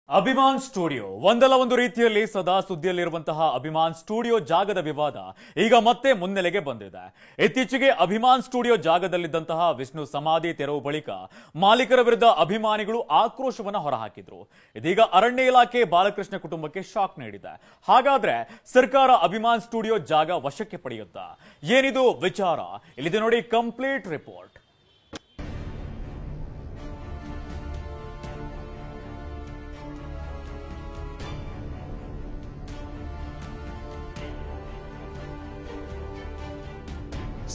Abhiman studio ಒಂದಲ್ಲ ಒಂದು ರೀತಿಯಲ್ಲಿ ಸದಾ ಸುದ್ದಿಯಲ್ಲಿರುವಂತಹ ಅಭಿಮಾನ್ ಸ್ಟುಡಿಯೋ ಜಾಗದ ವಿವಾದ ಈಗ ಮತ್ತೆ ಮುನ್ನೆಲೆಗೆ ಬಂದಿದೆ. ಇತ್ತೀಚೆಗೆ ಅಭಿಮಾನ್ ಸ್ಟುಡಿಯೋ ಜಾಗದಲ್ಲಿದ್ದಂತಹ ವಿಷ್ಣು ಸಮಾಧಿ ತೆರವು ಬಳಿಕ ಮಾಲೀಕರ ವಿರುದ್ಧ ಅಭಿಮಾನಿಗಳು ಆಕ್ರೋಶವನ್ನು ಹೊರಹಾಕಿದ್ರು. ಇದೀಗ ಅರಣ್ಯ ಇಲಾಖೆ ಬಾಲಕೃಷ್ಣ ಕುಟುಂಬಕ್ಕೆ ಶಾಕ್ ನೀಡಿದೆ. ಹಾಗಾದ್ರೆ ಸರ್ಕಾರ ಅಭಿಮಾನ್ ಸ್ಟುಡಿಯೋ ಜಾಗ ವಶಕ್ಕೆ ಪಡೆಯುತ್ತಾ? ಏನಿದು ವಿಚಾರ? ಇಲ್ಲಿದೆ ನೋಡಿ ಕಂಪ್ಲೀಟ್ ರಿಪೋರ್ಟ್.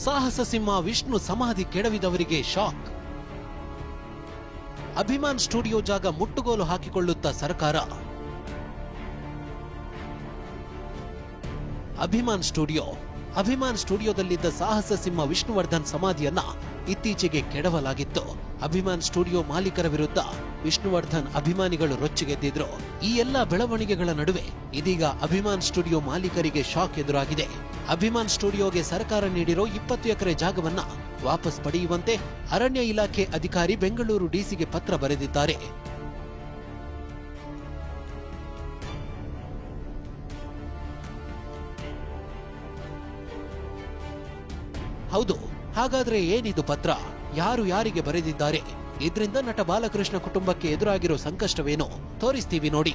ಸಾಹಸ ಸಿಂಹ ವಿಷ್ಣು ಸಮಾಧಿ ಕೆಡವಿದವರಿಗೆ ಶಾಕ್. ಅಭಿಮಾನ್ ಸ್ಟುಡಿಯೋ ಜಾಗ ಮುಟ್ಟುಗೋಲು ಹಾಕಿಕೊಳ್ಳುತ್ತಾ ಸರ್ಕಾರ. ಅಭಿಮಾನ್ ಸ್ಟುಡಿಯೋದಲ್ಲಿದ್ದ ಸಾಹಸ ಸಿಂಹ ವಿಷ್ಣುವರ್ಧನ್ ಸಮಾಧಿಯನ್ನ ಇತ್ತೀಚೆಗೆ ಕೆಡವಲಾಗಿತ್ತು. ಅಭಿಮಾನ್ ಸ್ಟುಡಿಯೋ ಮಾಲೀಕರ ವಿರುದ್ಧ ವಿಷ್ಣುವರ್ಧನ್ ಅಭಿಮಾನಿಗಳು ರೊಚ್ಚಿಗೆದ್ದಿದ್ರು. ಈ ಎಲ್ಲ ಬೆಳವಣಿಗೆಗಳ ನಡುವೆ ಇದೀಗ ಅಭಿಮಾನ್ ಸ್ಟುಡಿಯೋ ಮಾಲೀಕರಿಗೆ ಶಾಕ್ ಎದುರಾಗಿದೆ. ಅಭಿಮಾನ್ ಸ್ಟುಡಿಯೋಗೆ ಸರ್ಕಾರ ನೀಡಿರೋ 20 ಎಕರೆ ಜಾಗವನ್ನ ವಾಪಸ್ ಪಡೆಯುವಂತೆ ಅರಣ್ಯ ಇಲಾಖೆ ಅಧಿಕಾರಿ ಬೆಂಗಳೂರು ಡಿಸಿಗೆ ಪತ್ರ ಬರೆದಿದ್ದಾರೆ. ಹೌದು, ಹಾಗಾದ್ರೆ ಏನಿದು ಪತ್ರ? ಯಾರು ಯಾರಿಗೆ ಬರೆದಿದ್ದಾರೆ? ಇದರಿಂದ ನಟ ಬಾಲಕೃಷ್ಣ ಕುಟುಂಬಕ್ಕೆ ಎದುರಾಗಿರೋ ಸಂಕಷ್ಟವೇನೋ ತೋರಿಸ್ತೀವಿ ನೋಡಿ.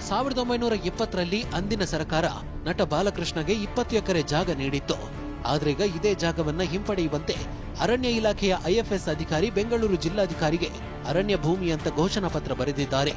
1920ರಲ್ಲಿ ಅಂದಿನ ಸರ್ಕಾರ ನಟ ಬಾಲಕೃಷ್ಣಗೆ 20 ಎಕರೆ ಜಾಗ ನೀಡಿತ್ತು. ಆದ್ರೀಗ ಇದೇ ಜಾಗವನ್ನ ಹಿಂಪಡೆಯುವಂತೆ ಅರಣ್ಯ ಇಲಾಖೆಯ ಐಎಫ್ಎಸ್ ಅಧಿಕಾರಿ ಬೆಂಗಳೂರು ಜಿಲ್ಲಾಧಿಕಾರಿಗೆ ಅರಣ್ಯ ಭೂಮಿ ಅಂತ ಘೋಷಣಾ ಪತ್ರ ಬರೆದಿದ್ದಾರೆ.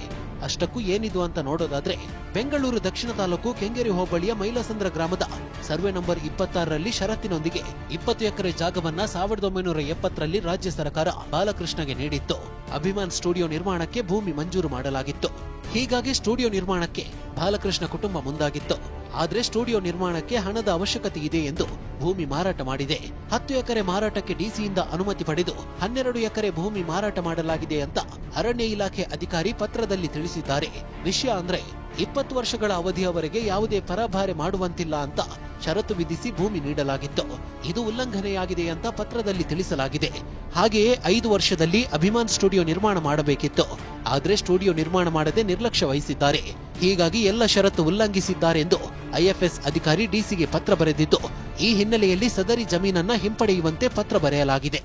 ಅಷ್ಟಕ್ಕೂ ಏನಿದು ಅಂತ ನೋಡೋದಾದ್ರೆ, ಬೆಂಗಳೂರು ದಕ್ಷಿಣ ತಾಲೂಕು ಕೆಂಗೇರಿ ಹೋಬಳಿಯ ಮೈಲಸಂದ್ರ ಗ್ರಾಮದ ಸರ್ವೆ ನಂಬರ್ 26ರಲ್ಲಿ ಷರತ್ತಿನೊಂದಿಗೆ 20 ಎಕರೆ ಜಾಗವನ್ನ 1970ರಲ್ಲಿ ರಾಜ್ಯ ಸರ್ಕಾರ ಬಾಲಕೃಷ್ಣಗೆ ನೀಡಿತ್ತು. ಅಭಿಮಾನ್ ಸ್ಟುಡಿಯೋ ನಿರ್ಮಾಣಕ್ಕೆ ಭೂಮಿ ಮಂಜೂರು ಮಾಡಲಾಗಿತ್ತು. ಹೀಗಾಗಿ ಸ್ಟುಡಿಯೋ ನಿರ್ಮಾಣಕ್ಕೆ ಬಾಲಕೃಷ್ಣ ಕುಟುಂಬ ಮುಂದಾಗಿತ್ತು. ಆದ್ರೆ ಸ್ಟುಡಿಯೋ ನಿರ್ಮಾಣಕ್ಕೆ ಹಣದ ಅವಶ್ಯಕತೆ ಇದೆ ಎಂದು ಭೂಮಿ ಮಾರಾಟ ಮಾಡಿದೆ. 10 ಎಕರೆ ಮಾರಾಟಕ್ಕೆ ಡಿಸಿಯಿಂದ ಅನುಮತಿ ಪಡೆದು 12 ಎಕರೆ ಭೂಮಿ ಮಾರಾಟ ಮಾಡಲಾಗಿದೆ ಅಂತ ಅರಣ್ಯ ಇಲಾಖೆ ಅಧಿಕಾರಿ ಪತ್ರದಲ್ಲಿ ತಿಳಿಸಿದ್ದಾರೆ. ವಿಷಯ ಅಂದ್ರೆ 20 ವರ್ಷಗಳ ಅವಧಿಯವರೆಗೆ ಯಾವುದೇ ಪರಭಾರೆ ಮಾಡುವಂತಿಲ್ಲ ಅಂತ ಷರತ್ತು ವಿಧಿಸಿ ಭೂಮಿ ನೀಡಲಾಗಿತ್ತು. ಇದು ಉಲ್ಲಂಘನೆಯಾಗಿದೆ ಅಂತ ಪತ್ರದಲ್ಲಿ ತಿಳಿಸಲಾಗಿದೆ. ಹಾಗೆಯೇ 5 ವರ್ಷದಲ್ಲಿ ಅಭಿಮಾನ್ ಸ್ಟುಡಿಯೋ ನಿರ್ಮಾಣ ಮಾಡಬೇಕಿತ್ತು. ಆದ್ರೆ ಸ್ಟುಡಿಯೋ ನಿರ್ಮಾಣ ಮಾಡದೆ ನಿರ್ಲಕ್ಷ್ಯ ವಹಿಸಿದ್ದಾರೆ. ಹೀಗಾಗಿ ಎಲ್ಲ ಷರತ್ತು ಉಲ್ಲಂಘಿಸಿದ್ದಾರೆಂದು ಐಎಫ್ಎಸ್ ಅಧಿಕಾರಿ ಡಿಸಿಗೆ ಪತ್ರ ಬರೆದಿದ್ದು, ಈ ಹಿನ್ನೆಲೆಯಲ್ಲಿ ಸದರಿ ಜಮೀನನ್ನ ಹಿಂಪಡೆಯುವಂತೆ ಪತ್ರ ಬರೆಯಲಾಗಿದೆ.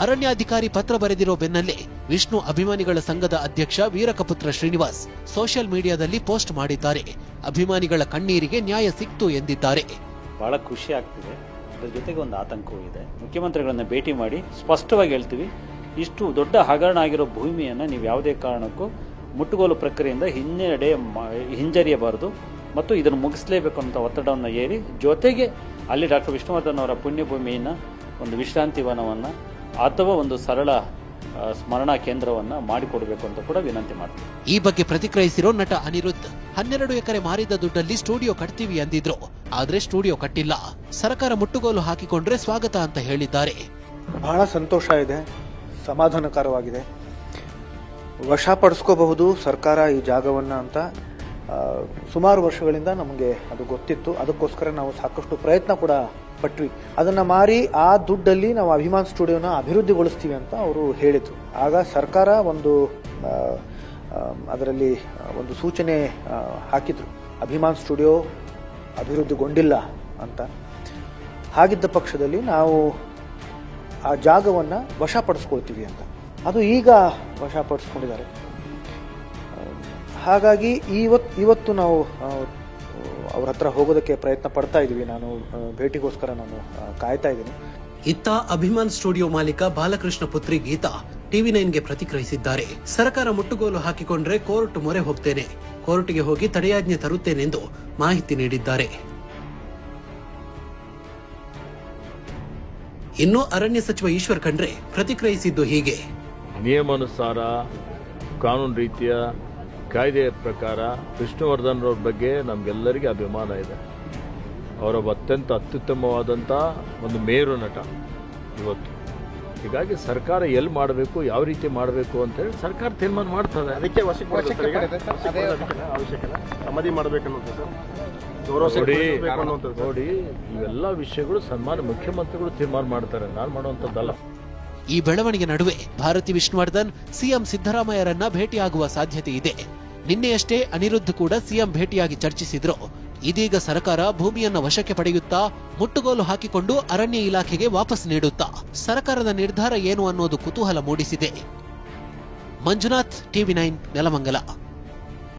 ಅರಣ್ಯಾಧಿಕಾರಿ ಪತ್ರ ಬರೆದಿರೋ ಬೆನ್ನಲ್ಲೇ ವಿಷ್ಣು ಅಭಿಮಾನಿಗಳ ಸಂಘದ ಅಧ್ಯಕ್ಷ ವೀರಕಪುತ್ರ ಶ್ರೀನಿವಾಸ್ ಸೋಷಿಯಲ್ ಮೀಡಿಯಾದಲ್ಲಿ ಪೋಸ್ಟ್ ಮಾಡಿದ್ದಾರೆ. ಅಭಿಮಾನಿಗಳ ಕಣ್ಣೀರಿಗೆ ನ್ಯಾಯ ಸಿಕ್ತು ಎಂದಿದ್ದಾರೆ. ಬಹಳ ಖುಷಿ ಆಗ್ತಿದೆ. ಅದರ ಜೊತೆಗೆ ಒಂದು ಆತಂಕವೂ ಇದೆ. ಮುಖ್ಯಮಂತ್ರಿಗಳನ್ನ ಭೇಟಿ ಮಾಡಿ ಸ್ಪಷ್ಟವಾಗಿ ಹೇಳ್ತೀವಿ, ಇಷ್ಟು ದೊಡ್ಡ ಹಗರಣ ಆಗಿರೋ ಭೂಮಿಯನ್ನು ನೀವು ಯಾವುದೇ ಕಾರಣಕ್ಕೂ ಮುಟ್ಟುಗೋಲು ಪ್ರಕ್ರಿಯೆಯಿಂದ ಹಿಂಜರಿಯಬಾರದು ಮತ್ತು ಇದನ್ನು ಮುಗಿಸಲೇಬೇಕು ಅಂತ ಒತ್ತಡವನ್ನು ಏರಿ, ಜೊತೆಗೆ ಅಲ್ಲಿ ಡಾಕ್ಟರ್ ವಿಷ್ಣುವರ್ಧನ್ ಅವರ ಪುಣ್ಯಭೂಮಿಯನ್ನು ಒಂದು ವಿಶ್ರಾಂತಿ ವನವನ್ನು ಅಥವಾ ಒಂದು ಸರಳ ಸ್ಮರಣಾ ಕೇಂದ್ರವನ್ನ ಮಾಡಿಕೊಡಬೇಕು ಅಂತ ಕೂಡ ವಿನಂತಿ ಮಾಡ್ತೀವಿ. ಈ ಬಗ್ಗೆ ಪ್ರತಿಕ್ರಿಯಿಸಿರೋ ನಟ ಅನಿರುದ್ಧ್, 12 ಎಕರೆ ಮಾರಿದ ದುಡ್ಡಲ್ಲಿ ಸ್ಟುಡಿಯೋ ಕಟ್ತೀವಿ ಅಂದಿದ್ರು. ಆದ್ರೆ ಸ್ಟುಡಿಯೋ ಕಟ್ಟಿಲ್ಲ. ಸರ್ಕಾರ ಮುಟ್ಟುಗೋಲು ಹಾಕಿಕೊಂಡ್ರೆ ಸ್ವಾಗತ ಅಂತ ಹೇಳಿದ್ದಾರೆ. ಬಹಳ ಸಂತೋಷ ಇದೆ, ಸಮಾಧಾನಕರವಾಗಿದೆ. ವಶಪಡಿಸ್ಕೋಬಹುದು ಸರ್ಕಾರ ಈ ಜಾಗವನ್ನ ಅಂತ ಸುಮಾರು ವರ್ಷಗಳಿಂದ ನಮಗೆ ಅದು ಗೊತ್ತಿತ್ತು. ಅದಕ್ಕೋಸ್ಕರ ನಾವು ಸಾಕಷ್ಟು ಪ್ರಯತ್ನ ಕೂಡ ಪಟ್ವಿ. ಅದನ್ನ ಮಾರಿ ಆ ದುಡ್ಡಲ್ಲಿ ನಾವು ಅಭಿಮಾನ್ ಸ್ಟುಡಿಯೋನ ಅಭಿವೃದ್ಧಿಗೊಳಿಸ್ತೀವಿ ಅಂತ ಅವರು ಹೇಳಿದ್ರು. ಆಗ ಸರ್ಕಾರ ಅದರಲ್ಲಿ ಒಂದು ಸೂಚನೆ ಹಾಕಿದ್ರು, ಅಭಿಮಾನ್ ಸ್ಟುಡಿಯೋ ಅಭಿವೃದ್ಧಿಗೊಂಡಿಲ್ಲ ಅಂತ. ಹಾಗಿದ್ದ ಪಕ್ಷದಲ್ಲಿ ನಾವು ಆ ಜಾಗವನ್ನ ವಶಪಡಿಸ್ಕೊಳ್ತೀವಿ ಅಂತ. ಅದು ಈಗ ವಶಪಡಿಸ್ಕೊಂಡಿದ್ದಾರೆ. ಹಾಗಾಗಿ ಇವತ್ತು ನಾವು ಅವ್ರ ಹತ್ರ ಹೋಗೋದಕ್ಕೆ ಪ್ರಯತ್ನ ಪಡ್ತಾ ಇದೀವಿ. ನಾನು ಭೇಟಿಗೋಸ್ಕರ ನಾನು ಕಾಯ್ತಾ ಇದ್ದೀನಿ. ಇತ್ತ ಅಭಿಮಾನ್ ಸ್ಟುಡಿಯೋ ಮಾಲೀಕ ಬಾಲಕೃಷ್ಣ ಪುತ್ರಿ ಗೀತಾ TV9ಗೆ ಪ್ರತಿಕ್ರಿಯಿಸಿದ್ದಾರೆ. ಸರ್ಕಾರ ಮುಟ್ಟುಗೋಲು ಹಾಕಿಕೊಂಡ್ರೆ ಕೋರ್ಟ್ ಮೊರೆ ಹೋಗ್ತೇನೆ, ಕೋರ್ಟ್ಗೆ ಹೋಗಿ ತಡೆಯಾಜ್ಞೆ ತರುತ್ತೇನೆಂದು ಮಾಹಿತಿ ನೀಡಿದ್ದಾರೆ. ಇನ್ನು ಅರಣ್ಯ ಸಚಿವ ಈಶ್ವರ್ ಖಂಡ್ರೆ ಪ್ರತಿಕ್ರಿಯಿಸಿದ್ದು ಹೀಗೆ: ನಿಯಮಾನುಸಾರ ಕಾನೂನು ರೀತಿಯ ಕಾಯ್ದೆಯ ಪ್ರಕಾರ ವಿಷ್ಣುವರ್ಧನ್ ಅವ್ರ ಬಗ್ಗೆ ನಮಗೆಲ್ಲರಿಗೆ ಅಭಿಮಾನ ಇದೆ. ಅವರ ಅತ್ಯಂತ ಅತ್ಯುತ್ತಮವಾದಂಥ ಒಂದು ಮೇರು ನಟ ಇವತ್ತು. ಹೀಗಾಗಿ ಸರ್ಕಾರ ಎಲ್ಲಿ ಮಾಡಬೇಕು, ಯಾವ ರೀತಿ ಮಾಡಬೇಕು ಅಂತ ಹೇಳಿ ಸರ್ಕಾರ ತೀರ್ಮಾನ ಮಾಡ್ತದೆ. ಅದಕ್ಕೆ ಅವಶ್ಯಕತೆ ಸಮಾಧಿ ಮಾಡಬೇಕನ್ನೋದು ಸರ್ ನೋಡಿ ಇವೆಲ್ಲ ವಿಷಯಗಳು ಸನ್ಮಾನ್ಯ ಮುಖ್ಯಮಂತ್ರಿಗಳು ತೀರ್ಮಾನ ಮಾಡ್ತಾರೆ, ನಾನು ಮಾಡುವಂತದ್ದಲ್ಲ. ಈ ಬೆಳವಣಿಗೆ ನಡುವೆ ಭಾರತಿ ವಿಷ್ಣುವರ್ಧನ್ ಸಿಎಂ ಸಿದ್ದರಾಮಯ್ಯರನ್ನ ಭೇಟಿಯಾಗುವ ಸಾಧ್ಯತೆ ಇದೆ. ನಿನ್ನೆಯಷ್ಟೇ ಅನಿರುದ್ಧ್ ಕೂಡ ಸಿಎಂ ಭೇಟಿಯಾಗಿ ಚರ್ಚಿಸಿದ್ರು. ಇದೀಗ ಸರ್ಕಾರ ಭೂಮಿಯನ್ನ ವಶಕ್ಕೆ ಪಡೆಯುತ್ತಾ ಮುಟ್ಟುಗೋಲು ಹಾಕಿಕೊಂಡು ಅರಣ್ಯ ಇಲಾಖೆಗೆ ವಾಪಸ್ ನೀಡುತ್ತಾ ಸರ್ಕಾರದ ನಿರ್ಧಾರ ಏನು ಅನ್ನೋದು ಕುತೂಹಲ ಮೂಡಿಸಿದೆ. ಮಂಜುನಾಥ್, ಟಿವಿ9, ನೆಲಮಂಗಲ.